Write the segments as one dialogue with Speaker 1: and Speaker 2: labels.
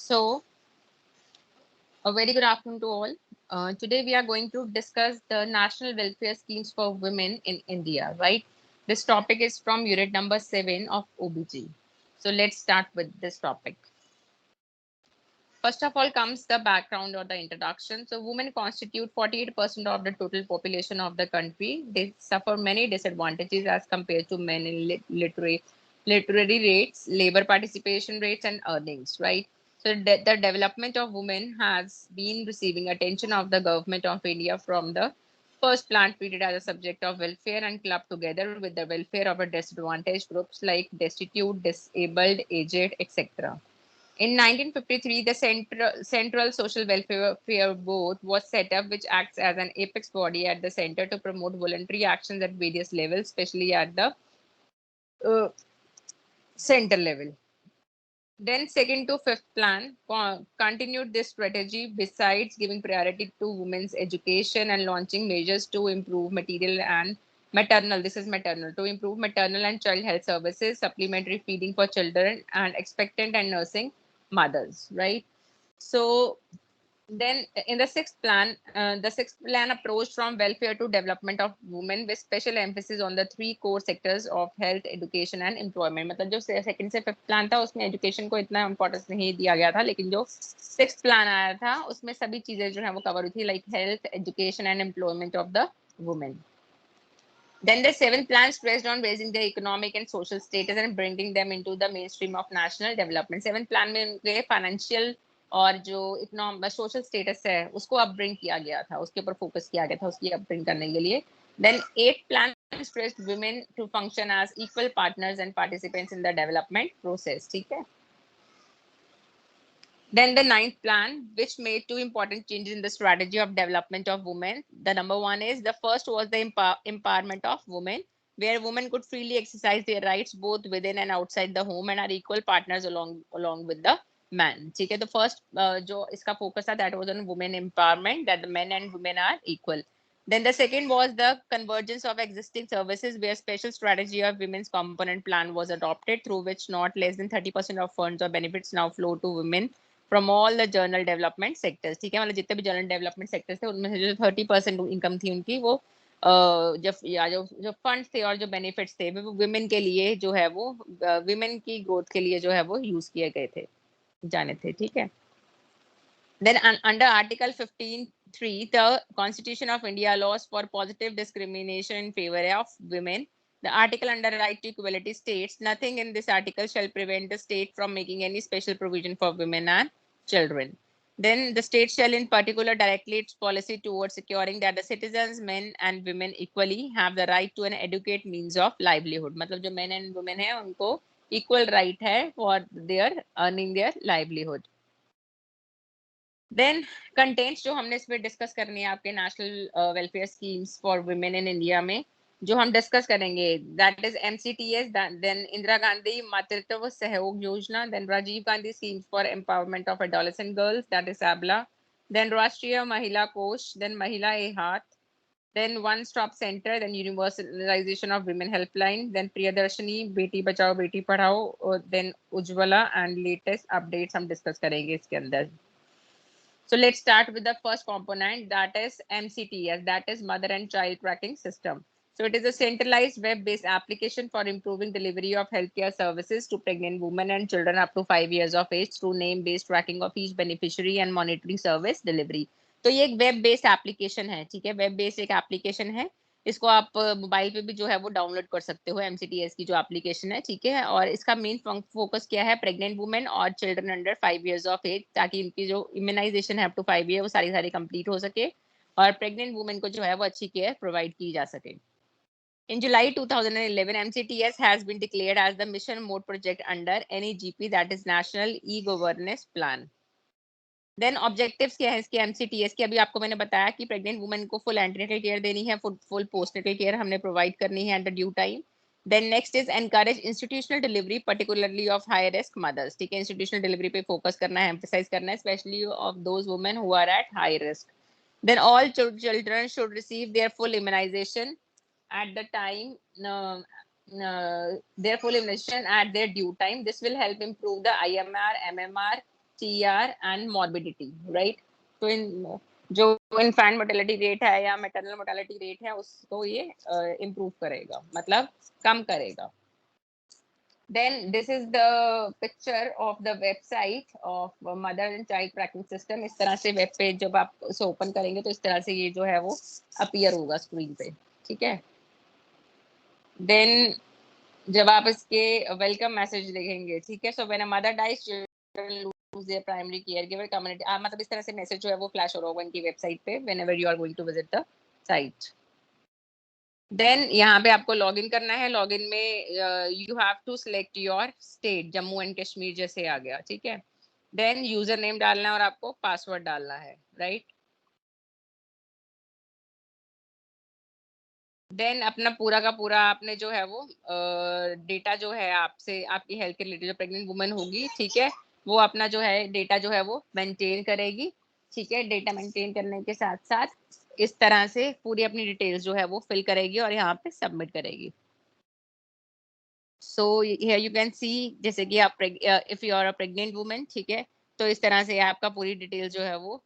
Speaker 1: So, a very good afternoon to all. Today we are going to discuss the national welfare schemes for women in India, right? This topic is from unit number 7 of OBG. So let's start with this topic. First of all comes the background or the introduction. So women constitute 48% of the total population of the country. They suffer many disadvantages as compared to men in literary rates, labor participation rates, and earnings, right? So the development of women has been receiving attention of the government of India from the first plan treated as a subject of welfare and clubbed together with the welfare of a disadvantaged groups like destitute, disabled, aged, etc. In 1953, the Central Social Welfare Board was set up, which acts as an apex body at the center to promote voluntary actions at various levels, especially at the uh, center level. Then, second to fifth plan continued this strategy besides giving priority to women's education and launching measures to improve material and maternal. This is maternal to improve maternal and child health services, supplementary feeding for children, and expectant and nursing mothers. Right. So then in the sixth plan approach from welfare to development of women with special emphasis on the three core sectors of health, education and employment. मतलब जो second से fifth plan था उसमें education को इतना importance नहीं दिया गया था, लेकिन जो सिक्स्थ प्लान आया था उसमें सभी चीजें जो है वो कवर हुई थी, like health, education and employment of the women. Then the seventh plan stressed on raising their economic and social status and bringing them into the mainstream of national development. Seventh plan में उनके financial और जो economic social status है उसको upbring किया गया था, उसके ऊपर फोकस किया गया था उसकी अपब्रिंग करने के लिए. Then eighth plan stressed women to function as equal partners and participants in the development process. ठीक है. Then the ninth plan, which made two important changes in the strategy of development of women. The number one is the first was the empowerment of women, where women could freely exercise their rights both within and outside the home and are equal partners along with the man. ठीक है, the first जो इसका focus था that was on women empowerment, that the men and women are equal. Then the second was the convergence of existing services, where special strategy of women's component plan was adopted, through which not less than 30% of funds or benefits now flow to women from all the journal development sectors. ठीक है, मतलब जितने भी journal development sectors थे उनमें से जो 30% income थी उनकी वो जब या जो फंड्स थे और जो बेनिफिट्स थे वो वुमेन के लिए जो है वो वुमेन की ग्रोथ के लिए जो है वो यूज किए गए थे, जाने थे. ठीक है. Then under Article 15(3), the Constitution of India laws for positive discrimination in favor of women. The article under right to equality states, nothing in this article shall prevent the state from making any special provision for women and children. Then the state shall in particular directly its policy towards securing that the citizens, men and women equally have the right to an adequate means of livelihood. मतलब जो men and women है उनको equal right है for their earning their livelihood. Then contents जो हमने इसमें discuss करनी है आपके national welfare schemes for women in India में जो हम डिस्कस करेंगे, that is MCTS, then Indira Gandhi Matritva Sahyog Yojana, then Rajiv Gandhi schemes for empowerment of adolescent girls, that is आबला, देन राष्ट्रीय महिला कोष, देन महिला ए हाथ, then one stop center, then universalization of women helpline, then Priyadarshini, Beti Bachao Beti Padhao, then Ujjwala and latest updates हम discuss करेंगे इसके अंदर. So let's start with the first component, that is MCTS, that is Mother and Child Tracking System. So it is a centralized web-based application for improving delivery of healthcare services to pregnant women and children up to 5 years of age through name-based tracking of each beneficiary and monitoring service delivery. तो ये एक web based application है. ठीक है, web based एक application है. इसको आप मोबाइल पे भी जो है वो डाउनलोड कर सकते हो, एमसीटीएस की जो एप्लीकेशन है. ठीक है, और इसका मेन फोकस क्या है, प्रेग्नेंट वुमेन और children under 5 years of age, ताकि इनकी जो इम्यूनाइजेशन है अप टू 5 ईयर वो सारी कंप्लीट हो सके और प्रेग्नेंट वुमेन को जो है वो अच्छी केयर प्रोवाइड की जा सके. In July 2011, MCTS has been declared as the mission mode project under NEGP, that is National E-Governance Plan. Then objectives क्या है इसके एमसीटीएस की, अभी आपको मैंने बताया कि प्रेग्नेंट वुमेन को फुल एंटीनेटल केयर देनी है, फुल पोस्टनेटल केयर हमने प्रोवाइड करनी है at the due time. Then next is encourage institutional delivery particularly of high risk mothers. ठीक है, इंस्टीट्यूशनल डिलीवरी पे फोकस करना है, एम्फसाइज करना है, specially of those women who are at high risk. Then all children should receive their full immunisation at the time, their full immunization at their due time. This will help improve the IMR, MMR, TR and morbidity, right? तो इन जो infant mortality rate है या maternal mortality rate है उसको ये improve करेगा, मतलब कम करेगा. Then this is the picture of the website of mother and child tracking system. इस तरह से वेब पेज जब आप उसे ओपन करेंगे तो इस तरह से ये जो है वो अपीयर होगा स्क्रीन पे, ठीक है. देन जब आप इसके वेलकम मैसेज देखेंगे, ठीक है, so when a mother dies children lose their primary care giver community, मतलब इस तरह से मैसेज जो है वो फ्लैश हो रहा होगा इनकी वेबसाइट पे whenever you are going to visit the site. Then यहाँ पे आपको लॉगिन करना है. लॉगिन में you have to select your state, Jammu and Kashmir जैसे आ गया, ठीक है. देन यूजर नेम डालना है और आपको पासवर्ड डालना है, राइट. देन अपना पूरा का पूरा आपने जो है वो डेटा जो है आपसे आपकी हेल्थ के रिलेटेड जो प्रेग्नेंट वुमन होगी, ठीक है, वो अपना जो है डेटा जो है वो मेंटेन करेगी, ठीक है. डेटा मेंटेन करने के साथ साथ इस तरह से पूरी अपनी डिटेल्स जो है वो फिल करेगी और यहाँ पे सबमिट करेगी. So here you can see, जैसे कि आप if you are a pregnant woman, ठीक है, तो इस तरह से आपका पूरी डिटेल जो है वो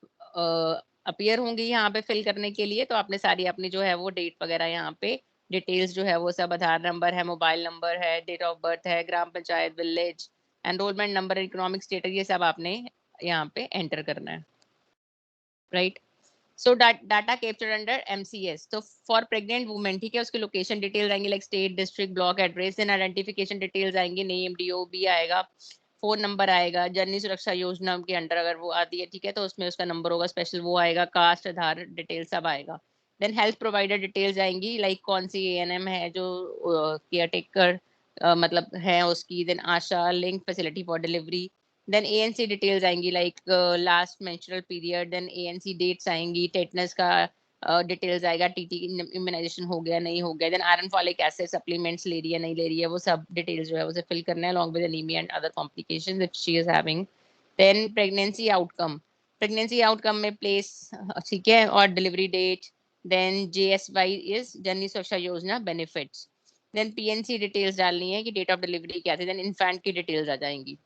Speaker 1: अपीयर होंगी यहाँ पे फिल करने के लिए. तो आपने सारी अपनी जो है वो डेट वगैरह यहाँ पे डिटेल्स जो है वो सब, आधार नंबर है, मोबाइल नंबर है, डेट ऑफ बर्थ है, gram panchayat, village, enrolment number, economic status, ये सब आपने यहाँ पे एंटर करना है, right. So data capture under MCS. तो फॉर प्रेग्नेंट वुमेन, ठीक है, उसकी लोकेशन डिटेल्स आएंगी like state, district, block address. And identification details आएंगी, नेम, DOB आएगा, फोन नंबर आएगा, जननी सुरक्षा योजना के अंडर अगर वो आती है, ठीक है, तो उसमें उसका नंबर होगा स्पेशल, वो आएगा, कास्ट, आधार डिटेल सब आएगा. देन हेल्थ प्रोवाइडर डिटेल्स आएंगी लाइक कौन सी ANM है जो केयर टेकर मतलब है उसकी. Then ASHA link facility for delivery. Then ANC details आएंगी like last menstrual period. Then ANC dates आएंगी, टेटनस का डिटेल्स आएगा, TT इम्यूनाइजेशन हो गया नहीं हो गया. Then iron folic acid supplements ले रही है नहीं ले रही है, वो सब डिटेल्स जो है उसे फिल करना है along with anemia and other complications that she is having. Then pregnancy outcome में प्लेस, ठीक है, और delivery date. Then JSY is Janani Suraksha Yojana benefits. Then PNC details डालनी है कि डेट ऑफ डिलीवरी क्या थी. देन इन्फेंट की डिटेल्स आ जाएंगी.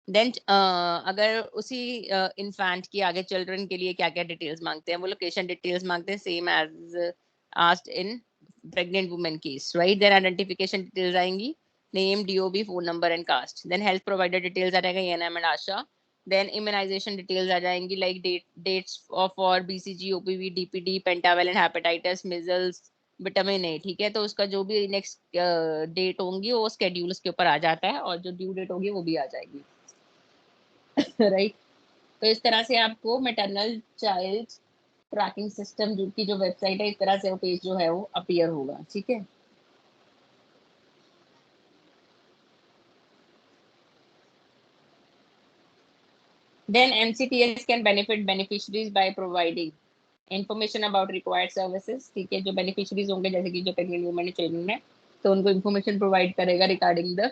Speaker 1: देन अगर उसी इन्फेंट की आगे चिल्ड्रन के लिए क्या क्या डिटेल्स मांगते हैं, वो लोकेशन डिटेल्स मांगते हैं same as asked in pregnant women case, right. Then identification details आएंगी, name, DOB, phone number and caste. Then health provider details आ जाएगा, ANM and ASHA. Then immunisation details आ जाएंगी लाइक डेट्स ऑफ और BCG, OPV, DPD, pentavalent hepatitis, measles, vitamin A, ठीक है. तो उसका जो भी नेक्स्ट डेट होंगी वो स्केड्यूल उसके ऊपर आ जाता है और जो ड्यू डेट होगी वो भी आ जाएगी, राइट. तो इस तरह से आपको मैटरनल चाइल्ड ट्रैकिंग सिस्टम जो की जो वेबसाइट है, इस तरह से वो पेज जो है वो अपीयर होगा, ठीक है. Then MCTS can benefit beneficiaries by providing information about required services, ठीक है. जो beneficiaries होंगे जैसे कि जो प्रेग्नेंट वुमेन चिल्ड्रन है, तो उनको information provide करेगा regarding the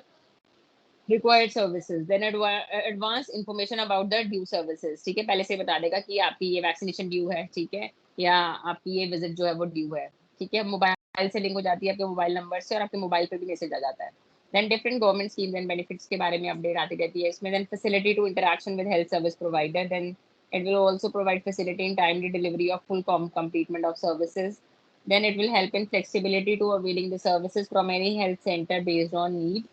Speaker 1: required services. Then advance information about the due services, ठीक है. पहले से बता देगा कि आपकी ये वैक्सीनेशन ड्यू है, ठीक है, या आपकी ये विजिट जो है वो ड्यू है, ठीक है. मोबाइल से लिंक हो जाती है आपके मोबाइल नंबर से और आपके मोबाइल पे भी मैसेज आ जाता है. Then different government schemes and benefits के बारे में अपडेट आती रहती है इसमें. Then facility to interaction with health service provider. Then it will also provide facility in timely delivery of full completement of services. Then it will help in flexibility to availing the services from any health center based on need.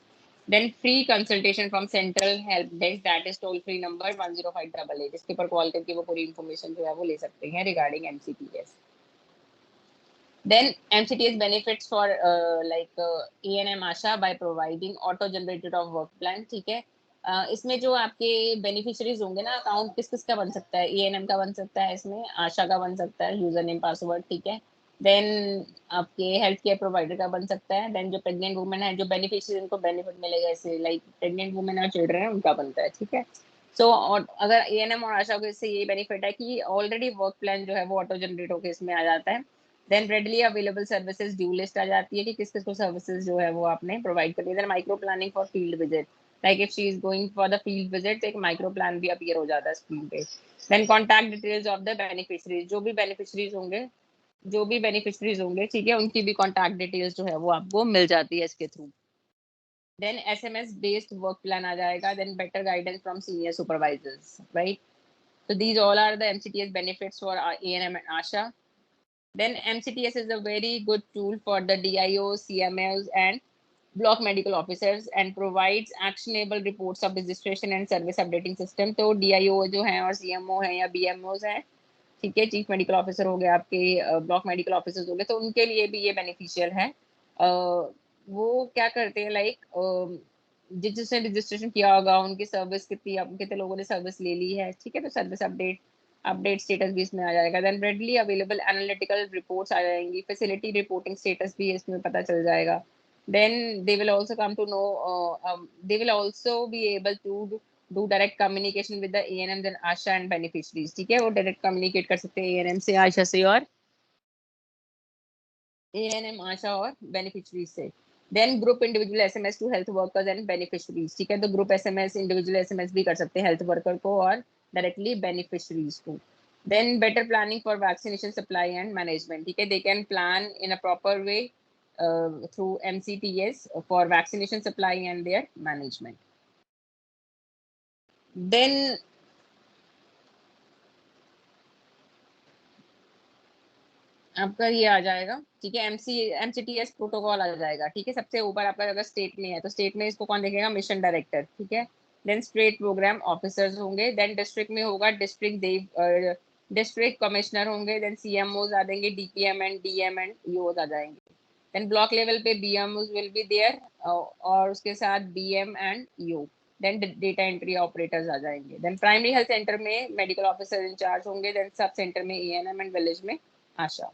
Speaker 1: Then free consultation from central help desk, that is toll free number 10588, इसके ऊपर call करके वो पूरी information जो है वो ले सकते हैं regarding MCTS. Then MCTS benefits for ANM Asha by providing auto generated of work plan, ठीक है. इसमें जो आपके बेनिफिशियरीज होंगे ना, अकाउंट किस किस का बन सकता है, ANM का बन सकता है, इसमें आशा का बन सकता है, यूजर नेम पासवर्ड, ठीक है. देन आपके हेल्थ केयर प्रोवाइडर का बन सकता है. देन जो प्रेग्नेंट वुमेन है, जो बेनिफिशियरी उनको बेनिफिट मिलेगा ऐसे लाइक प्रेग्नेंट वुमेन और चिल्ड्रन है उनका बनता है, ठीक है. सो और अगर ANM और आशा को इससे ये बेनिफिट है कि ऑलरेडी वर्क प्लान जो है वो ऑटो जनरेट होकर इसमें आ जाता है. Then readily available services due list आ जाती है कि किस किस को सर्विसेज जो है वो आपने प्रोवाइड कर दी. Then micro planning for field visit, like if she is going for the field visit, एक माइक्रो प्लान भी अपीयर हो जाता है स्क्रीन पे. Then contact details of the beneficiaries, जो भी बेनिफिशरीज होंगे, ठीक है, उनकी भी कॉन्टैक्ट डिटेल्स जो है वो आपको मिल जाती है इसके through. Then SMS based work plan आ जाएगा, then better guidance from senior supervisors, right? So these all are the MCTS benefits for ANM and ASHA. Then MCTS is a very good tool for the DIOs, CMOs, and block medical officers and provides actionable reports of registration and service updating system. तो DIO जो है और CMO है या BMOs हैं, ठीक है, chief medical officer हो गए आपके, ब्लॉक मेडिकल ऑफिसर्स हो गए, तो उनके लिए भी ये बेनिफिशियल है। वो क्या करते हैं, लाइक जिसने रजिस्ट्रेशन किया होगा उनकी सर्विस कितने लोगों ने सर्विस ले ली है, ठीक है, तो सर्विस अपडेट स्टेटस भी इसमें आ जाएगा। Then readily available analytical reports आ जाएंगी, फैसिलिटी रिपोर्टिंग स्टेटस भी इसमें पता चल जाएगा। Then they will also come to know, they will also be able to do direct communication with the ANMs and ASHA and beneficiaries, ठीक है, वो डायरेक्ट कम्युनिकेट कर सकते हैं ANM से, आशा से, और ANM आशा और बेनिफिशरीज से। Then group individual SMS to health workers and beneficiaries, ठीक है, तो ग्रुप SMS इंडिविजुअल SMS भी कर सकते हैं हेल्थ वर्कर को और डायरेक्टली बेनिफिशरीज को। Then better planning for vaccination supply and management, ठीक है, they can plan in a proper way through MCTS for vaccination supply and their management. Then आपका ये आ जाएगा, ठीक है, MCTS प्रोटोकॉल आ जाएगा, ठीक है, सबसे ऊपर आपका अगर स्टेट में है तो स्टेट में इसको कौन देखेगा, मिशन डायरेक्टर, ठीक है। देन स्टेट प्रोग्राम ऑफिसर्स होंगे, देन डिस्ट्रिक्ट में होगा डिस्ट्रिक्ट कमिश्नर होंगे, देन CMOs आ जाएंगे, DPM and DM and EOs आ जाएंगे। देन ब्लॉक लेवल पे BMOs विल बी देयर, और उसके साथ BM and EO। Then data entry operators आ जाएंगे। देन प्राइमरी हेल्थ सेंटर में मेडिकल ऑफिसर इंचार्ज होंगे, देन सब सेंटर में ANM एंड विलेज में आशा,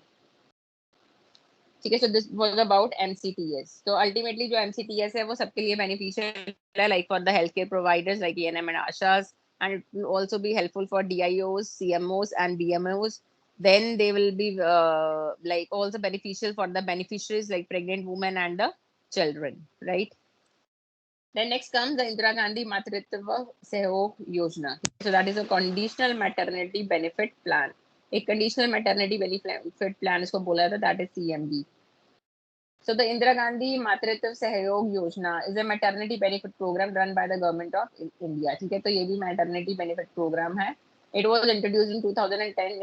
Speaker 1: ठीक है। So this was about MCTS। तो अल्टीमेटली जो MCTS है वो सबके लिए बेनिफिशियल है, like for the health care providers like ANM and Asha's, and it will also be helpful for DIOs, CMOs and BMOs. Then they will be like also beneficial for the beneficiaries like pregnant women and the children, right? Then next comes the Indira Gandhi Matritva Sehog Yojana. So that is a conditional maternity benefit plan. A conditional maternity benefit plan इसको बोला था, that is CMB. So the Indira Gandhi Matritva Sahyog Yojana is a maternity benefit program run by the government of India. ठीक है, तो ये भी maternity benefit program है. It was introduced in 2010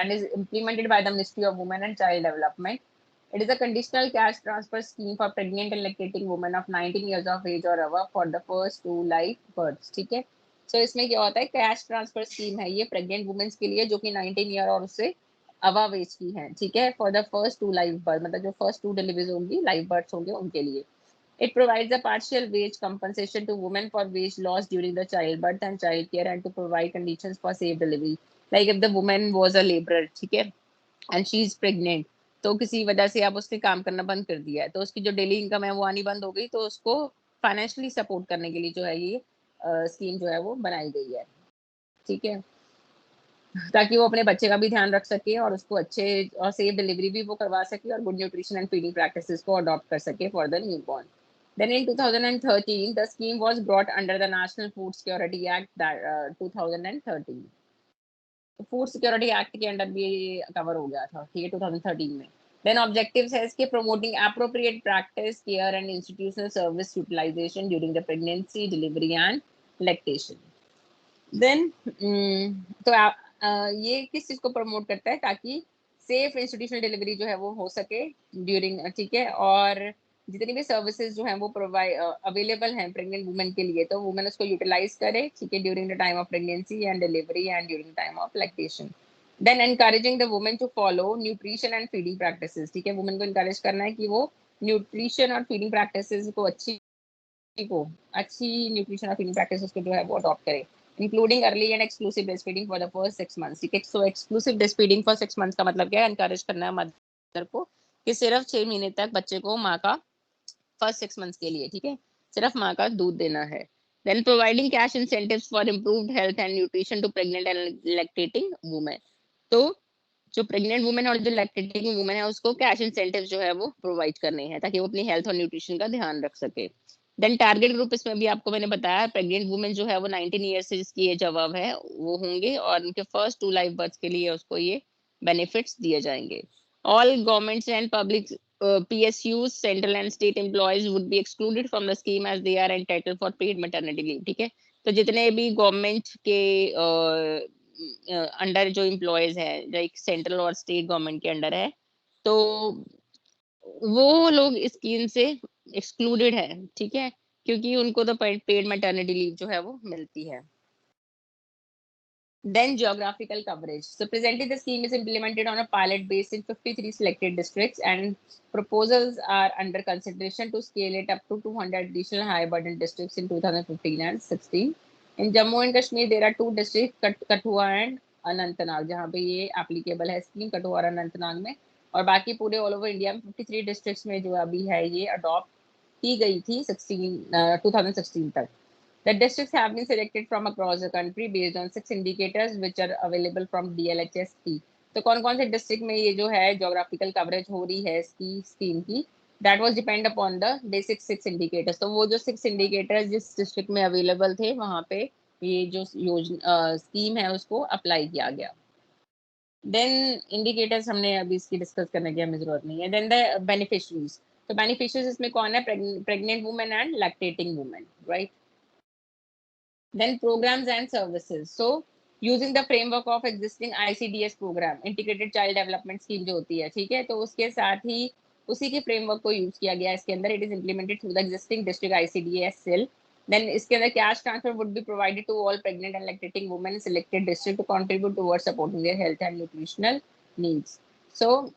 Speaker 1: and is implemented by the Ministry of Women and Child Development. It is a conditional cash transfer scheme for pregnant and lactating women of 19 years of age or above for the first 2 live births. ठीक है, so इसमें क्या होता है, cash transfer scheme है ये pregnant women's के लिए जो कि 19 ईयर और उससे अबव एज की हैं, ठीक है, for the first 2 live birth, मतलब जो फर्स्ट 2 डिलीवरीज होंगी, लाइव बर्थ होंगे उनके लिए। It provides a partial wage compensation to women for wage loss during the childbirth and childcare and to provide conditions for safe delivery. Like if the woman was a laborer, ठीक है, and she is pregnant, तो किसी वजह से अब उसने काम करना बंद कर दिया है, तो उसकी जो डेली इनकम है वो आनी बंद हो गई, तो उसको फाइनेंशियली सपोर्ट करने के लिए जो है ये स्कीम जो है वो बनाई गई है, ठीक है, ताकि वो अपने बच्चे का भी ध्यान रख सके और उसको अच्छे और सेफ डिलीवरी भी वो करवा सके और good nutrition and feeding practices को अडॉप्ट कर सके for the newborn. Then in 2013, the scheme was brought under the National Food Security Act, 2013. तो फूड सिक्योरिटी एक्ट के अंडर भी कवर हो गया था, ठीक है, 2013 में। देन ऑब्जेक्टिव्स है इसके, promoting appropriate practice, care and institutional service utilisation during the pregnancy, delivery and lactation. Then तो ये किस चीज को प्रमोट करता है, ताकि सेफ इंस्टीट्यूशनल डिलीवरी जो है वो हो सके ड्यूरिंग, ठीक है, और जितनी भी सर्विसेज जो है वो प्रोवाइड अवेलेबल हैं प्रेग्नेंट वुमेन के लिए, तो वुमेन उसको यूटिलाइज करे, ठीक है, during the time of pregnancy and delivery and during the time of lactation. Then encouraging the women to follow nutrition and feeding practices, ठीक है, वुमेन को इनकरेज करना है कि वो न्यूट्रिशन और फीडिंग प्रैक्टिसेस को अच्छी न्यूट्रिशन और फीडिंग प्रैक्टिसेस को जो है वो अडॉप्ट करे, including early and exclusive breast feeding for the first 6 months, ठीक है। So exclusive breast feeding for 6 months का मतलब क्या है, एनकरेज करना है मदर को कि सिर्फ 6 महीने तक बच्चे को माँ का फर्स्ट 6 मंथ्स के लिए, ठीक है, सिर्फ माँ का दूध देना है। Then providing cash incentives for improved health and nutrition to pregnant and lactating women. तो जो प्रेग्नेंट वुमेन और जो लैक्टेटिंग वुमेन है उसको कैश इंसेंटिव जो है वो प्रोवाइड करने हैं ताकि वो अपनी हेल्थ और न्यूट्रिशन का ध्यान रख सके। देन टारगेट ग्रुप इसमें भी आपको मैंने बताया, प्रेग्नेंट वुमेन जो है वो 19 ईयर से जिसकी एज अबव है वो होंगे और उनके फर्स्ट 2 लाइव बर्थ के लिए उसको ये बेनिफिट्स दिए जाएंगे। All governments and public PSUs, central and state employees would be excluded from the scheme as they are entitled for paid maternity leave. ठीक है, तो जितने भी गवर्नमेंट के अंडर जो एम्प्लॉयज है, लाइक सेंट्रल और स्टेट गवर्नमेंट के अंडर है, तो वो लोग इस स्कीम से एक्सक्लूडेड है, ठीक है, क्योंकि उनको तो पेड मैटरनिटी लीव जो है वो मिलती है. Then geographical coverage. So presently the scheme is implemented on a pilot basis in 53 selected districts, and proposals are under consideration to scale it up to 200 additional high burden districts in 2015 and 16. In Jammu and Kashmir there are two districts, Kathua and Anantnag, जहाँ पे ये applicable है scheme, Kathua और अनंतनाग में, और बाकी पूरे all over India में 53 डिस्ट्रिक्ट्स में जो अभी है ये अडॉप्ट की गई थी 2016 तक. The districts have been selected from across the country based on 6 indicators which are available from DLHS-P. तो कौन-कौन से डिस्ट्रिक्ट में ये जो है ज्योग्राफिकल कवरेज हो रही है इसकी स्कीम की, that was depend upon the basic 6 indicators. तो वो जो 6 इंडिकेटर्स जिस डिस्ट्रिक्ट में अवेलेबल थे वहां पे ये जो योजना स्कीम है उसको अप्लाई किया गया. देन इंडिकेटर्स हमने अभी इसकी डिस्कस करने की हमें जरूरत नहीं है. Then the beneficiaries. तो बेनिफिशियरीज इसमें कौन है? Pregnant women and lactating women, right. Then programs and services. So using the framework of existing ICDS program, integrated child development scheme जो होती है, ठीक है, तो उसके साथ ही उसी के फ्रेमवर्क को यूज किया गया इसके अंदर. It is implemented through the existing district ICDS cell. Then इसके अंदर cash transfer would be provided to all pregnant and lactating women selected district to contribute towards supporting their health and nutritional needs. So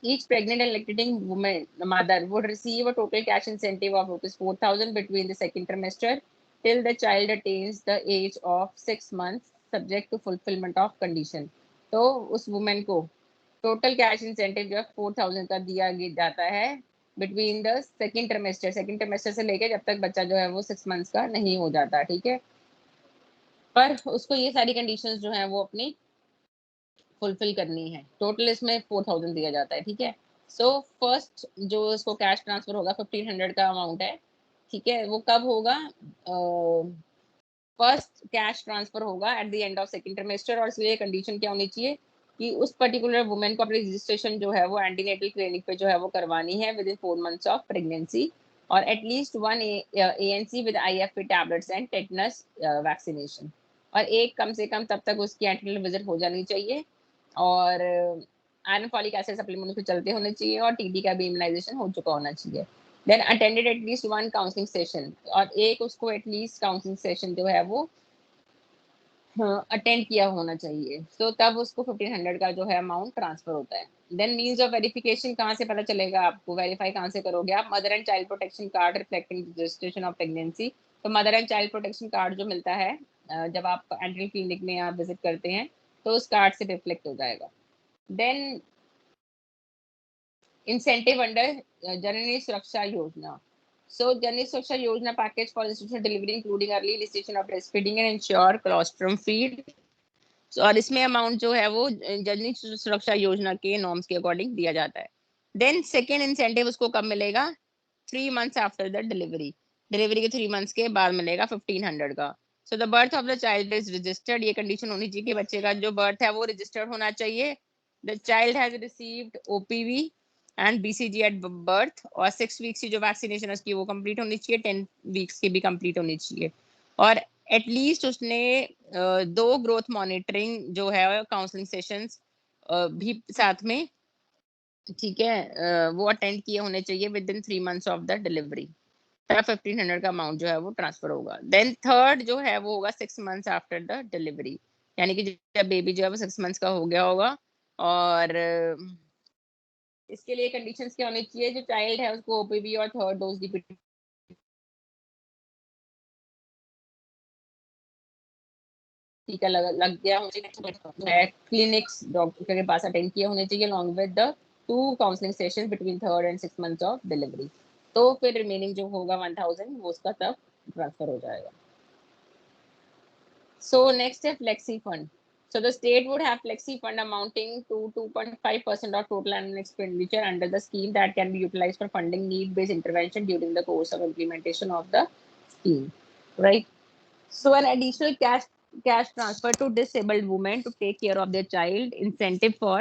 Speaker 1: each pregnant and lactating woman mother would receive a total cash incentive of rupees 4,000 between the second trimester till the child attains the age of 6 months subject to fulfillment of condition. तो उस women को total cash incentive जो है 4,000 का दिया जाता है between the second trimester से लेके जब तक बच्चा जो है वो 6 मंथ्स का नहीं हो जाता, ठीक है. पर उसको ये सारी कंडीशंस जो है वो अपनी फुलफिल करनी है. टोटल इसमें 4,000 दिया जाता है, ठीक है. सो फर्स्ट जो इसको कैश ट्रांसफर होगा 1,500 का अमाउंट है, ठीक है. वो कब होगा? फर्स्ट कैश ट्रांसफर होगा at the end of second trimester, और इसलिए कंडीशन क्या होनी चाहिए कि उस पर्टिकुलर वुमेन को अपनी रजिस्ट्रेशन जो है वो एंटीनेटल क्लिनिक पे जो है वो करवानी है within 4 months of pregnancy, और at least 1 ANC with IFP tablets and tetanus vaccination, और एक कम से कम तब तक उसकी एंटीनेटल विजिट हो जानी चाहिए, और आयरन फॉलिक एसिड सप्लीमेंट उसको चलते होने चाहिए, और TB का भी इम्यूनाइजेशन हो चुका होना चाहिए. Then attended at least 1 counselling session, और एक उसको एटलीस्ट काउंसलिंग सेशन जो है वो अटेंड किया होना चाहिए. तो तब उसको 1,500 का जो है अमाउंट ट्रांसफर होता है. देन मीन्स ऑफ वेरिफिकेशन कहाँ से पता चलेगा आपको? वेरीफाई कहाँ से करोगे आप? Mother and child protection card reflecting registration of pregnancy. तो mother and child protection card जो मिलता है जब आप एंटीनेटल क्लिनिक में आप विजिट करते हैं तो उस कार्ड से रिफ्लेक्ट हो जाएगा. देन इंसेंटिव अंडर जननी सुरक्षा योजना. So Janani Sureksha Yojana package for institutional delivery including early initiation of breastfeeding and ensure colostrum feed. So, और इसमें अमाउंट जो है वो जननी सुरक्षा योजना के नॉर्म्स के अकॉर्डिंग दिया जाता है. देन सेकेंड इंसेंटिव उसको कब मिलेगा? 3 months after the delivery. Delivery के 3 months के बाद मिलेगा 1,500 का. So the birth of the child is registered. ये कंडीशन होनी चाहिए कि बच्चे का जो बर्थ है वो रजिस्टर्ड होना चाहिए. The child has received OPV and BCG at birth, और 6 वीक्स की जो वैक्सीनेशन उसकी वो कंप्लीट होनी चाहिए, 10 वीक्स की भी कंप्लीट होनी चाहिए, और एटलीस्ट उसने 2 ग्रोथ मॉनिटरिंग जो है काउंसलिंग सेशंस भी साथ में, ठीक है, वो अटेंड किए होने चाहिए with in 3 months of the delivery. तब 1,500 का अमाउंट जो है वो ट्रांसफर होगा. देन थर्ड जो है वो होगा 6 months आफ्टर द डिलीवरी, यानी कि जब बेबी जो है वो 6 months का हो गया होगा, और इसके लिए कंडीशंस क्या होनी चाहिए? जो चाइल्ड है उसको OPV और थर्ड डोज की टीका लग गया होना चाहिए, क्लिनिक्स डॉक्टर के पास अटेंड किए होने चाहिए along with the 2 counselling sessions between 3rd and 6 months of delivery. तो फिर रिमेनिंग जो होगा 1,000 वो उसका तब ट्रांसफर हो जाएगा. So next है flexi fund. So the state would have flexi fund amounting to 2.5% of total annual expenditure under the scheme that can be utilized for funding need-based intervention during the course of implementation of the scheme, right? So an additional cash transfer to disabled women to take care of their child, incentive for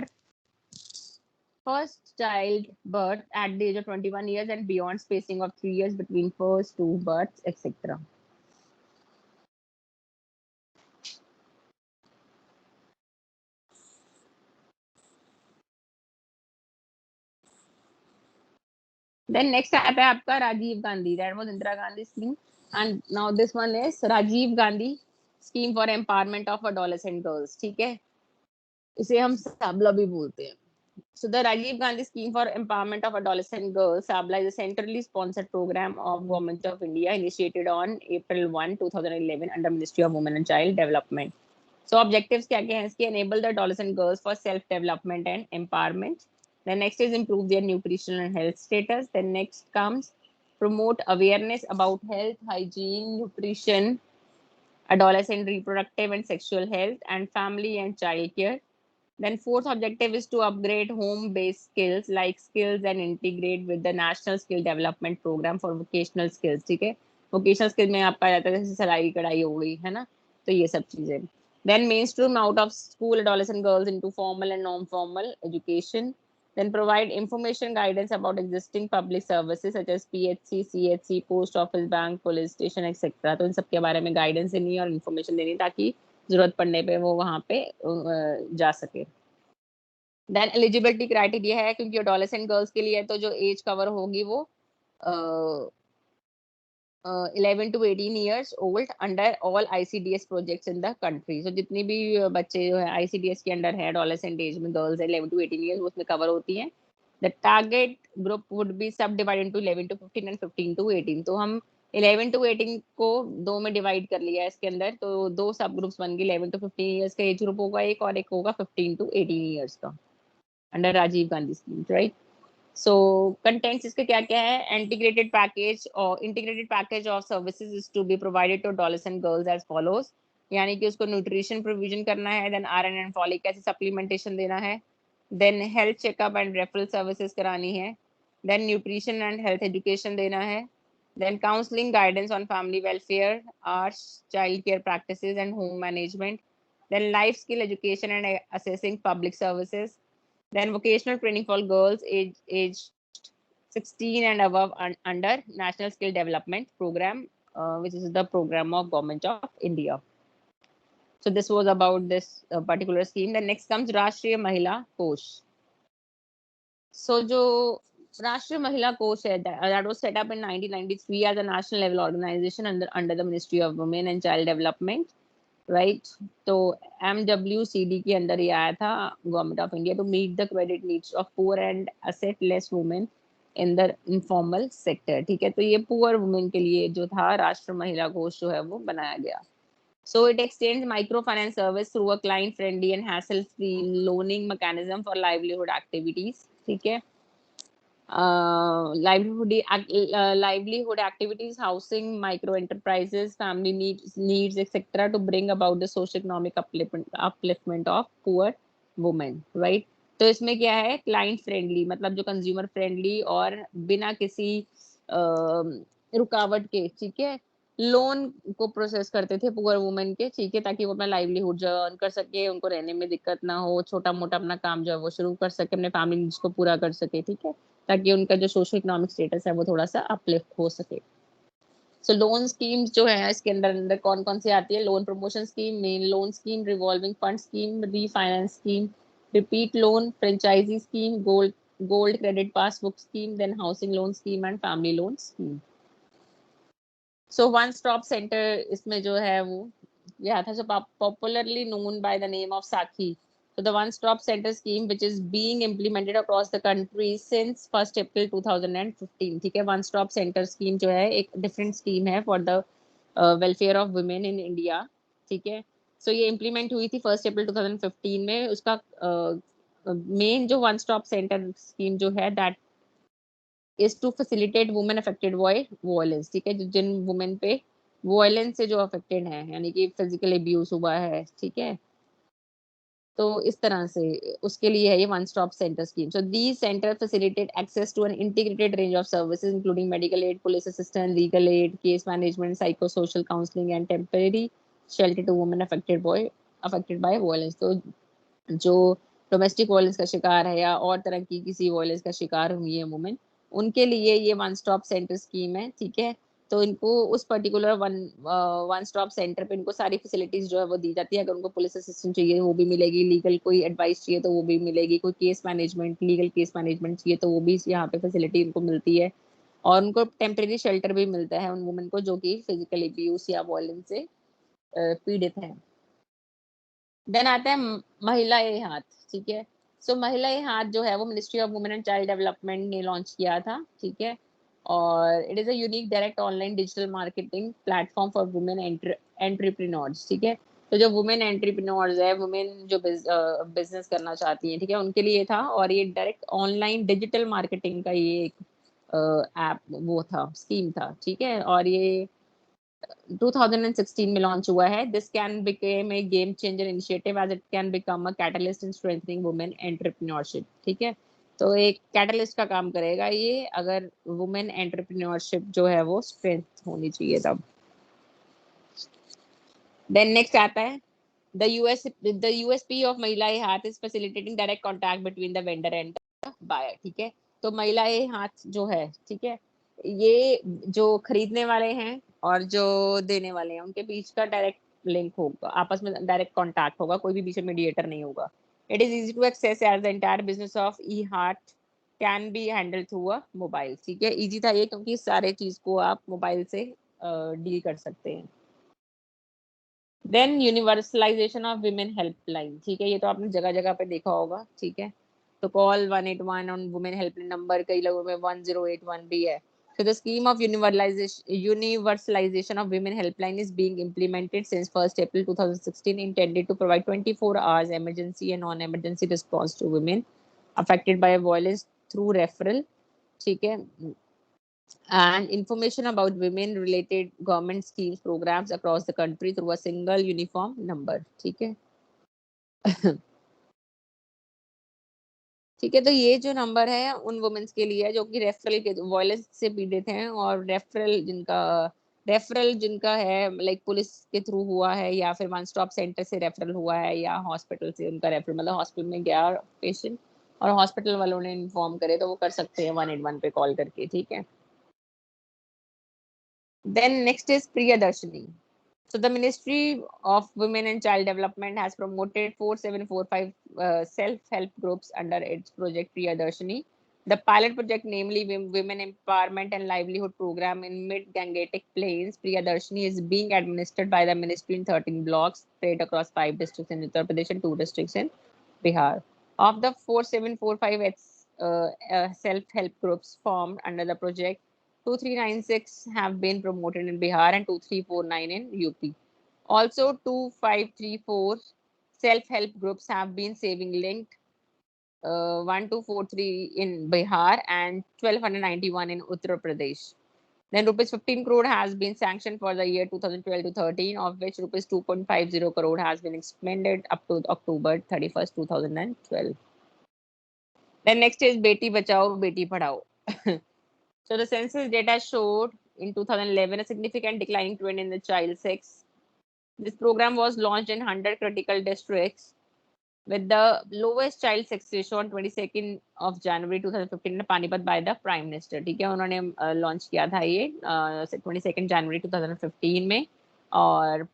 Speaker 1: first child birth at the age of 21 years and beyond, spacing of 3 years between first two births, etc. Then next आता है आपका Rajiv Gandhi. That was Indira Gandhi scheme, and now this one is Rajiv Gandhi scheme for empowerment of adolescent girls. ठीक है, इसे हम साबला भी बोलते हैं. So the Rajiv Gandhi scheme for empowerment of adolescent girls, SABLA, is a centrally sponsored program of Government of India initiated on April 1, 2011 under Ministry of Women and Child Development. So objectives क्या क्या हैं इसके? Enable the adolescent girls for self development and empowerment. The next is improve their nutritional and health status. Then next comes promote awareness about health, hygiene, nutrition, adolescent reproductive and sexual health, and family and child care. Then fourth objective is to upgrade home-based skills like skills and integrate with the National Skill Development Program for vocational skills. ठीक है, vocational skill में आपका जाता है जैसे सिलाई कढ़ाई हो गई है ना, तो ये सब चीजें. Then mainstream out of school adolescent girls into formal and non-formal education. Then provide information guidance about existing public services such as PHC, CHC, post office, bank, police station, etc. तो इन सब के बारे में गाइडेंस देनी है और information देनी है ताकि जरूरत पड़ने पे वो वहाँ पे जा सके. देन एलिजिबिलिटी क्राइटेरिया है क्योंकि एडोलेसेंट गर्ल्स के लिए तो जो एज कवर होगी वो 11 to 18 years old under all ICDS projects in the country. So जितनी भी बच्चे जो है ICDS के अंडर है एडोलेसेंट एज में गर्ल्स 11 to 18 years उसमें कवर होती हैं. The target group would be subdivided into 11 to 15 and 15 to 18. तो हम 11 to 18 को दो में डिवाइड कर लिया है इसके अंदर, तो दो सब ग्रुप्स बन गए. 11 to 15 years का एज ग्रुप होगा एक, और एक होगा 15 to 18 years का under Rajiv Gandhi scheme, right. So contents इसके क्या क्या है? Integrated package of services is to be provided to adolescent girls as follows. यानी कि उसको न्यूट्रिशन प्रोविजन करना है, then iron and folic acid supplementation देना है, then health checkup and referral services करानी है, then nutrition and health education देना है, then counseling guidance on family welfare, arts, child care practices and home management, then life skill education and assessing public services, then vocational training for girls aged 16 and above under National Skill Development Program, which is the program of Government of India. So this was about this particular scheme. Then next comes Rashtriya Mahila Kosh. So जो राष्ट्रीय महिला कोष है, that was set up in 1993 as a national level organization under the Ministry of Women and Child Development, right? तो MWCD के अंदर ये आया था government of India to meet the credit needs of poor and asset-less women in the informal sector. ठीक है, तो ये पुअर वुमेन के लिए जो था राष्ट्रीय महिला कोष जो है वो बनाया गया. So it extends microfinance service through a client-friendly and hassle-free loaning mechanism for livelihood activities. ठीक है, livelihood activities, housing, micro enterprises, family needs etc. to bring about the socio-economic upliftment of poor women, right? तो इसमें क्या है? Client friendly मतलब जो consumer friendly और बिना किसी रुकावट के, ठीक है, लोन को प्रोसेस करते थे पुअर वुमेन के, ठीक है, ताकि वो अपना लाइवलीहुड जो अर्न कर सके, उनको रहने में दिक्कत ना हो, छोटा मोटा अपना काम जो है वो शुरू कर सके, अपने फैमिली नीड्स को पूरा कर सके, ठीक है, ताकि उनका जो सोशल इकोनॉमिक स्टेटस है वो थोड़ा सा अपलिफ्ट हो सके. सो लोन स्कीम्स जो है इसके अंदर कौन कौन सी आती है? Loan promotion scheme, main loan scheme, revolving fund scheme, refinance scheme, repeat loan, franchisee scheme, gold credit passbook scheme, then housing loan scheme and family loan scheme. So one stop centre इसमें जो है वो यह था, जो popularly known by the name of Sakhi. So the one-stop center scheme, which is being implemented across the country since 1st April 2015. ठीक है, one-stop center scheme जो है एक different scheme है for the welfare of women in India. ठीक है, so ये implement हुई थी 1st April 2015 में. उसका main जो one-stop center scheme जो है that is to facilitate women affected by violence. ठीक है, जिन women पे violence से जो affected है, यानी कि physical abuse हुआ है, ठीक है, तो इस तरह से उसके लिए है ये one stop centre scheme. So these centre facilitate access to an integrated range of services including medical aid, police assistance, legal aid, case management, psycho social counselling and temporary shelter to women affected by violence. तो जो domestic violence का शिकार है या और तरह की किसी वायलेंस का शिकार हुई है वुमेन, उनके लिए ये वन स्टॉप सेंटर स्कीम है, ठीक है। तो इनको उस पर्टिकुलर वन स्टॉप सेंटर पे इनको सारी फैसिलिटीज जो है वो दी जाती है। अगर उनको पुलिस असिस्टेंस चाहिए वो भी मिलेगी, लीगल कोई एडवाइस चाहिए तो वो भी मिलेगी, कोई case management, legal case management चाहिए तो वो भी यहाँ पे फैसिलिटी इनको मिलती है। और उनको टेम्परेरी शेल्टर भी मिलता है उन वुमेन को जो कि फिजिकल अब्यूज या वायलेंस से पीड़ित है। देन आता है महिला ए हाथ, ठीक है। सो महिला ए हाथ जो है वो ministry of women and child development ने लॉन्च किया था, ठीक है। और it is a unique direct online digital marketing platform for women entrepreneurs, ठीक है। तो जो वुमेन एंटरप्रेन्योर्स है, वुमेन जो बिजनेस करना चाहती हैं, ठीक है, उनके लिए था। और ये डायरेक्ट ऑनलाइन डिजिटल मार्केटिंग का ये एक ऐप वो था, स्कीम था, ठीक है। और ये 2016 में लॉन्च हुआ है। This can became a game changer initiative as it can become a catalyst in strengthening women entrepreneurship, ठीक है। तो एक कैटलिस्ट का काम करेगा ये, अगर वुमेन एंटरप्रेन्योरशिप जो है वो स्ट्रेंथ होनी चाहिए तब। देन नेक्स्ट आता है the USP of Mahila e Haat is facilitating direct contact between the vendor and the buyer, ठीक है। तो महिला ए हाथ जो है, ठीक है, ये जो खरीदने वाले हैं और जो देने वाले हैं उनके बीच का डायरेक्ट लिंक होगा, आपस में डायरेक्ट कॉन्टैक्ट होगा, कोई भी बीच में मीडिएटर नहीं होगा। It is easy to access as the entire business of e Haat can be handle through a mobile, ठीक है। इजी था ये क्योंकि सारे चीज को आप मोबाइल से डील कर सकते हैं। Then universalisation of women helpline, ठीक है, ये तो आपने जगह जगह पे देखा होगा, ठीक है। तो call 181 on women helpline number, कई लोगों में 1081 भी है। So the scheme of universalization of women helpline is being implemented since 1st April 2016, intended to provide 24 hours emergency and non-emergency response to women affected by violence through referral, ठीक है, and information about women related government schemes programs across the country through a single uniform number, ठीक है। ठीक है, तो ये जो number है उन वुमेन्स के लिए है जो कि रेफरल के वायलेंस से पीड़ित हैं, और रेफरल जिनका है लाइक पुलिस के थ्रू हुआ है या फिर वन स्टॉप सेंटर से रेफरल हुआ है या हॉस्पिटल से उनका रेफरल, मतलब हॉस्पिटल में गया पेशेंट और हॉस्पिटल वालों ने इन्फॉर्म करे तो वो कर सकते हैं 181 पे कॉल करके, ठीक है। Then next is Priyadarshini. So the Ministry of Women and Child Development has promoted 4745 self-help groups under its project Priyadarshini. The pilot project, namely Women Empowerment and Livelihood Program in Mid-Gangetic Plains, Priyadarshini, is being administered by the ministry in 13 blocks spread across 5 districts in Uttar Pradesh and 2 districts in Bihar. Of the 4745 self-help groups formed under the project, 2396 have been promoted in Bihar and 2349 in UP. Also, 2534 self-help groups have been saving linked, 1243 in Bihar and 1291 in Uttar Pradesh. Then rupees 15 crore has been sanctioned for the year 2012 to 13, of which rupees 2.50 crore has been expended up to October 31st, 2012. Then next is Beti Bachao, Beti Padhao. So the census data showed in 2011 a significant declining trend in the child sex. This program was launched in 100 critical districts with the lowest child sex ratio on 22nd of January 2015 in Panipat by the Prime Minister, ठीक है। उन्होंने launch किया था ये 22nd January 2015 में। और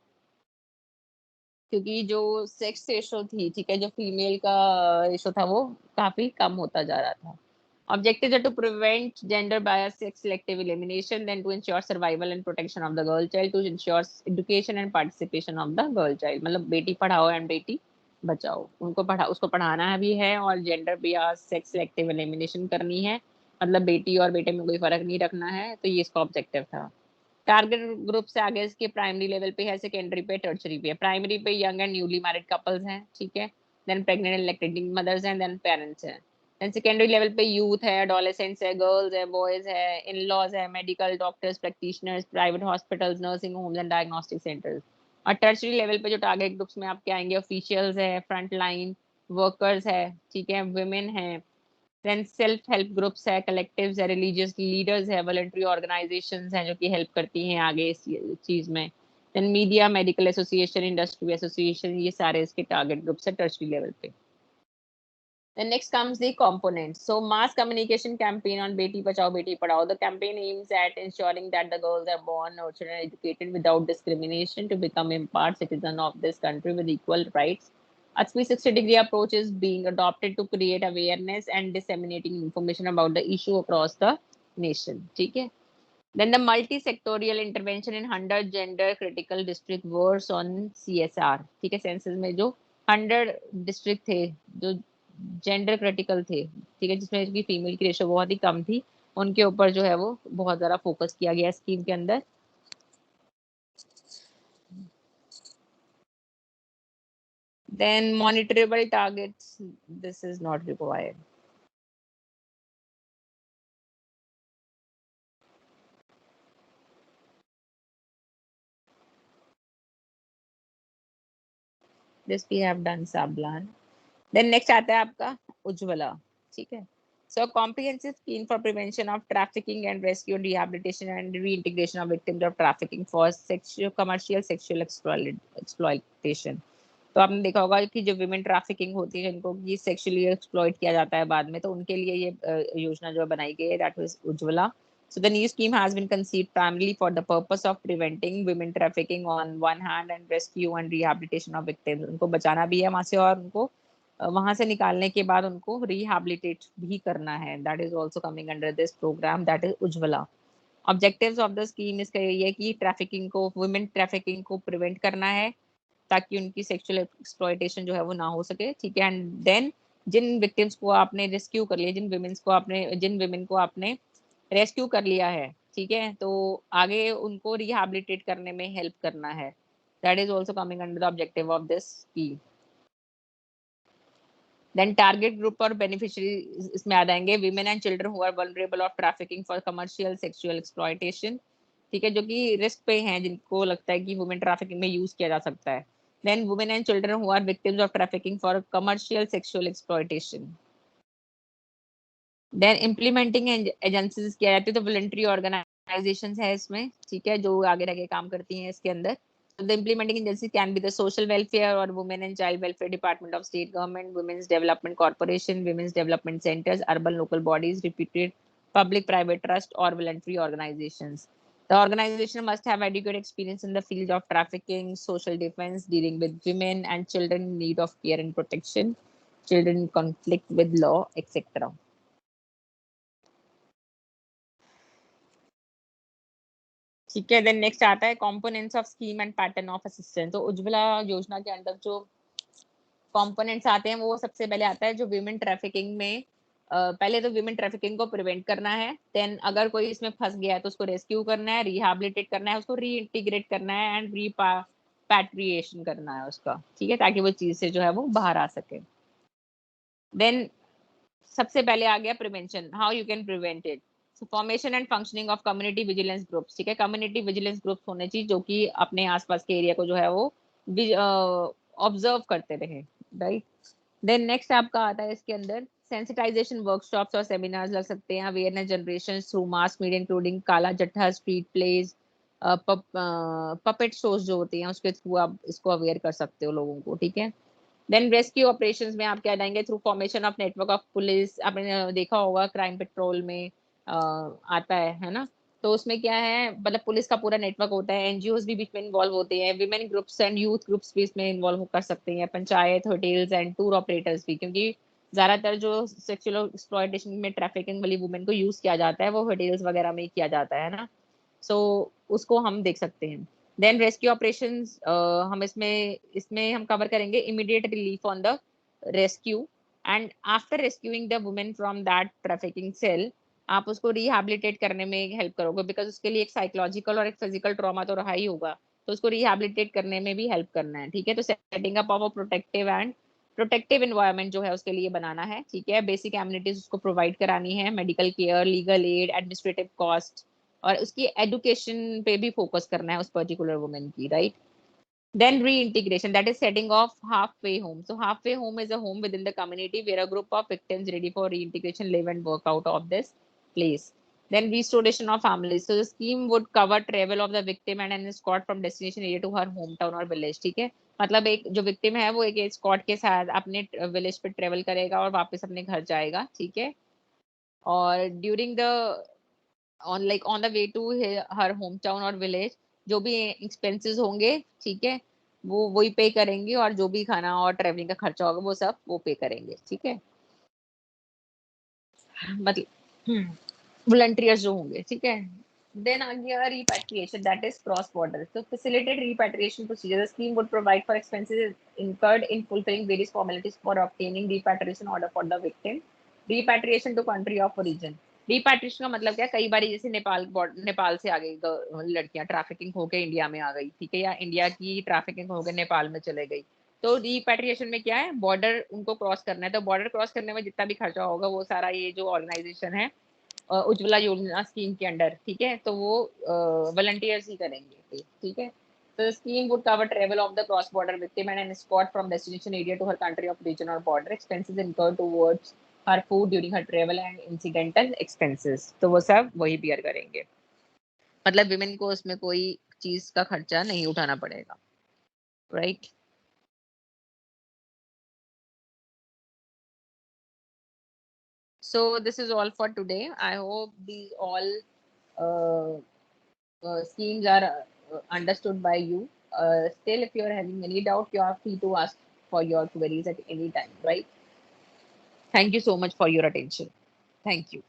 Speaker 1: क्योंकि जो सेक्स रेशो थी, ठीक है, जो फीमेल का रेशो था वो काफी कम होता जा रहा था। Objectives are to prevent gender bias, sex selective elimination, then to ensure survival and protection of the girl child, to ensure education and participation of the girl child. मतलब बेटी पढ़ाओ एंड बेटी बचाओ, उनको उसको पढ़ाना भी है और gender Beas sex selective elimination करनी है, मतलब बेटी और बेटे में कोई फर्क नहीं रखना है। तो ये इसका ऑब्जेक्टिव था। टारगेट ग्रुप से आगे इसके प्राइमरी लेवल पे है, सेकेंडरी पे, टर्चरी पे। प्राइमरी पे young and newly married couples हैं, ठीक है। Then pregnant and lactating mothers हैं, देन पेरेंट्स हैं। देन सेकेंडरी लेवल पे यूथ है, एडोलेसेंट्स है, गर्ल्स है, बॉयज है, इन लॉज है, medical doctors, practitioners, private hospitals, nursing homes and diagnostic centres. और टर्चरी लेवल पे जो टारगेट ग्रुप्स में आपके आएंगे, ऑफिशियल्स है, फ्रंट लाइन वर्कर्स है, ठीक है, वुमेन है, देन सेल्फ हेल्प ग्रुप्स है, कलेक्टिव्स है, रिलीजियस लीडर्स है, वॉलंटरी ऑर्गेनाइजेशंस हैं जो कि हेल्प करती हैं आगे इस चीज में। Then media, medical association, industry association, ये सारे इसके टारगेट ग्रुप्स है टर्चरी लेवल पे। Then next comes the components. So mass communication campaign on Beti Bachao Beti Padhao. The campaign aims at ensuring that the girls are born, nurtured, and educated without discrimination to become empowered citizens of this country with equal rights. A 360-degree approach is being adopted to create awareness and disseminating information about the issue across the nation. Okay. Then the multi-sectorial intervention in 100 gender critical district works on CSR. ठीक है, census में जो 100 district थे जो gender critical थे, ठीक है, जिसमें की फीमेल की रेशो बहुत ही कम थी, उनके ऊपर जो है वो बहुत ज्यादा फोकस किया गया स्कीम के अंदर. Then monitorable targets, this is not required. This we have done Sablan. Then next आता है आपका उज्ज्वला. ठीक है. So a comprehensive scheme for prevention of trafficking and rescue, rehabilitation and reintegration of victims of trafficking for commercial sexual exploitation. तो आपने देखा होगा कि जो विमेन ट्रैफिकिंग होती है जिनको ये सेक्सुअली एक्सप्लॉइट किया जाता है बाद में, तो उनके लिए ये योजना जो बनाई गई है, that was Ujjwala. So the new scheme has been conceived primarily for the purpose of preventing women trafficking on one hand and rescue and rehabilitation of victims. उनको बचाना भी है वहां से और उनको वहां से निकालने के बाद उनको रिहैबिलिटेट भी करना है. That is also coming under this programme, that is Ujjwala. Objectives of the scheme इसका यही है कि ट्रैफिकिंग को, वुमेन ट्रैफिकिंग को प्रिवेंट करना है ताकि उनकी सेक्सुअल एक्सप्लॉयटेशन जो है वो ना हो सके. ठीक है. एंड देन जिन विक्टिम्स को आपने रेस्क्यू कर लिया, जिन विमेन को आपने रेस्क्यू कर लिया है, ठीक है, तो आगे उनको रिहैबिलिटेट करने में हेल्प करना है. That is also coming under the objective of this scheme. Then target group और beneficiary इसमें आ जाएंगे women and children who are vulnerable of trafficking for commercial sexual exploitation. ठीक है, जो कि रिस्क पे हैं, जिनको लगता है कि वुमेन ट्रैफिकिंग में यूज किया जा सकता है. Then women and children who are victims of trafficking for commercial sexual exploitation. Then implementing agencies किया जाती है, तो voluntary organizations है इसमें, ठीक है, जो आगे रह के काम करती हैं इसके अंदर. The implementing agency can be the social welfare or women and child welfare department of state government, women's development corporation, women's development centers, urban local bodies, reputed public private trust or voluntary organizations. The organization must have adequate experience in the field of trafficking, social defense, dealing with women and children in need of care and protection, children in conflict with law, etc. ठीक है. Then next आता है components of scheme and pattern of assistance. तो उज्ज्वला योजना के अंदर जो components आते हैं वो सबसे पहले आता है जो विमेन ट्रैफिकिंग में पहले तो विमेन ट्रैफिकिंग को प्रिवेंट करना है. देन अगर कोई इसमें फंस गया है तो उसको रेस्क्यू करना है, रिहैबिलिटेट करना है, उसको रीइंटीग्रेट करना है एंड रिपैट्रिएशन करना है उसका. ठीक है, ताकि वो चीज से जो है वो बाहर आ सके. देन सबसे पहले आ गया prevention, how you can prevent it. So formation and functioning of community vigilance groups. ठीक है, कम्युनिटी विजिलेंस ग्रुप्स होने चाहिए जो कि अपने आसपास के एरिया को जो है वो ऑब्जर्व करते रहे. राइट. देन नेक्स्ट आपका आता है इसके अंदर सेंसिटाइजेशन वर्कशॉप्स और सेमिनार्स लग सकते हैं, awareness generation through mass media including काला जट्टा, स्ट्रीट प्लेज, पपेट शोज जो होते हैं उसके थ्रू आप इसको अवेयर कर सकते हो लोगों को. ठीक है. देन रेस्क्यू ऑपरेशंस में आप क्या जाएंगे through formation of network of police. आपने देखा होगा क्राइम पेट्रोल में आता है ना, तो उसमें क्या है, मतलब पुलिस का पूरा नेटवर्क होता है, एनजीओज भी बीच में इन्वॉल्व होते हैं, women groups and youth groups भी इसमें इन्वॉल्व कर सकते हैं, panchayat, hotels and tour operators भी, क्योंकि ज्यादातर जो सेक्सुअल एक्सप्लॉयटेशन में ट्रैफिकिंग वाली वुमेन को यूज किया जाता है वो होटल्स वगैरह में किया जाता है ना. सो उसको हम देख सकते हैं. देन रेस्क्यू ऑपरेशंस हम इसमें इसमें हम कवर करेंगे immediate relief on the rescue and after rescuing the women from that trafficking cell आप उसको रिहैबिलिटेट करने में हेल्प करोगे, बिकॉज उसके लिए एक साइकोलॉजिकल और एक फिजिकल ट्रॉमा तो रहा ही होगा, तो उसको रिहैबिलिटेट करने में भी हेल्प करना है. ठीक है. तो setting up of a protective environment जो है उसके लिए बनाना है. ठीक है. बेसिक एमिनिटीज उसको प्रोवाइड करानी है, medical care, legal aid, administrative cost और उसकी एजुकेशन पे भी फोकस करना है उस पर्टिकुलर वुमेन की. Right. Then reintegration, that is setting off halfway home. So halfway home is a home within the community where a group of victims ready for reintegration live and work out of this place. Then restoration of families. So the scheme would cover travel of the victim and an escort from destination area to her hometown or village. ठीक है. मतलब एक जो victim है वो एक escort के साथ अपने विलेज पे ट्रेवल करेगा और वापस अपने घर जाएगा, ठीक है। और during the on the way to her home town और विलेज जो भी एक्सपेंसेस होंगे, ठीक है, वो वही पे करेंगे, और जो भी खाना और ट्रेवलिंग का खर्चा होगा वो सब वो पे करेंगे, ठीक है। मतलब वॉलंटियर्स जो होंगे, ठीक है। देन आ गया repatriation, that is cross border. So facilitate repatriation procedure. The scheme would provide for expenses incurred in fulfilling various formalities for obtaining repatriation order for the victim. Repatriation to country of origin. Repatriation का मतलब क्या है? कई बार जैसे नेपाल से आ गई लड़कियां, trafficking होके इंडिया में आ गई, ठीक है, या इंडिया की ट्रैफिकिंग होके नेपाल में चले गई। तो रिपैट्रिएशन में क्या है, बॉर्डर उनको क्रॉस करना है, तो बॉर्डर क्रॉस करने में जितना भी खर्चा होगा वो सारा ये जो ऑर्गेनाइजेशन है उज्ज्वला योजना स्कीम के अंडर, ठीक है, तो वो वॉलंटियर्स ही करेंगे, ठीक है। तो scheme would cover travel of the cross border victim and an escort from destination area to her country of region or border, expenses incurred towards her food during her travel and incidental expenses, तो वो सब वही beer करेंगे। मतलब women को उसमें कोई चीज का खर्चा नहीं उठाना पड़ेगा, right. So this is all for today. I hope these all uh, schemes are understood by you. Still, if you are having any doubt, you are free to ask for your queries at any time, right? Thank you so much for your attention. Thank you.